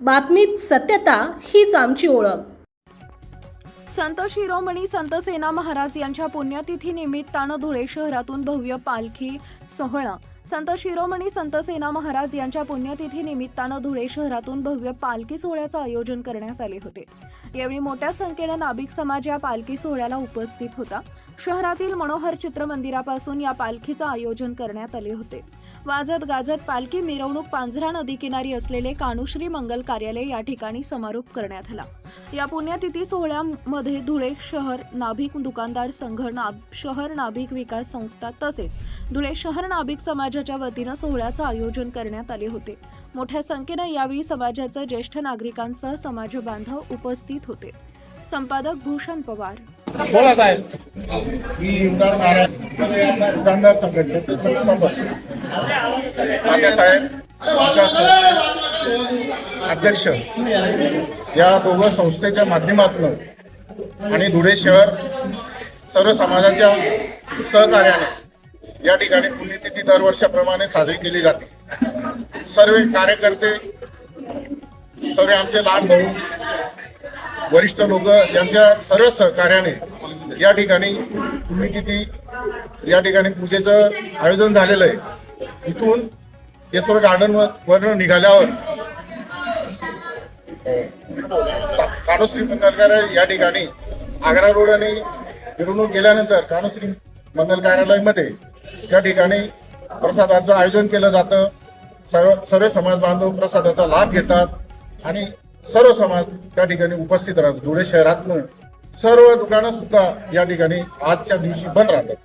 बातमीत सत्यता हीच आमची ओळख। संत शिरोमणी संत सेना महाराज यांच्या पुण्यतिथी निमित्तानं धुळे शहरातून भव्य पालखी सोहळा। संत शिरोमणी संत सेना महाराज यांच्या पुण्यतिथी निमित्तानं धुळे शहरातून भव्य पालखी सोहळ्याचं आयोजन करण्यात आले होते। यावेळी मोठ्या संख्येनं नाभिक समाज या पालखी सोहळ्याला उपस्थित होता। शहरातील मनोहर चित्रमंदिरापासून या पालखीचं आयोजन करण्यात आले होते। वाजत गाजत पालखी मिरवणूक पांझरा नदीकिनारी असलेले कानुश्री मंगल कार्यालय या ठिकाणी समारोप करण्यात आला। या पुण्यतिथी सोहळ्यामध्ये धुळे शहर नाभिक दुकानदार संघ, शहर नाभिक विकास संस्था तसेच धुळे शहर नाभिक समाजाच्या वतीनं सोहळ्याचं आयोजन करण्यात आले होते। मोठ्या संख्येनं यावेळी समाजाच्या ज्येष्ठ नागरिकांसह समाज बांधव उपस्थित होते। संपादक भूषण पवार। बोला साहेब। मी इम्रान महाराज दुकानदार संघटनेचे संस्थापक साहेब अध्यक्ष या दोघं संस्थेच्या माध्यमातून आणि धुळे शहर सर्व समाजाच्या सहकार्याने या ठिकाणी पुण्यतिथी दरवर्षाप्रमाणे साजरी केली जाते। सर्व कार्यकर्ते, सर्व आमचे लहान भाऊ, वरिष्ठ लोक यांच्या सर्व सहकार्याने या ठिकाणी पुण्यतिथी या ठिकाणी पूजेचं आयोजन झालेलं आहे। इथून येसोर गार्डन वरून निघाल्यावर कानुश्री मंगल कार्यालय या ठिकाणी आग्रा रोडने मिरवणूक गेल्यानंतर कानुश्री मंगल कार्यालयामध्ये या ठिकाणी प्रसादाचं आयोजन केलं जातं। सर्व समाज बांधव प्रसादाचा लाभ घेतात आणि सर्व समाज त्या ठिकाणी उपस्थित राहतात। धुळे शहरातनं सर्व दुकानं सुद्धा या ठिकाणी आजच्या दिवशी बंद राहतात।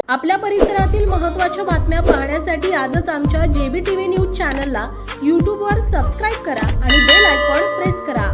आपल्या परिसरातील महत्त्वाच्या बातम्या पाहण्यासाठी आजच आमच्या JBTV न्यूज चॅनलला YouTube वर सबस्क्राइब करा आणि बेल आयकॉन प्रेस करा।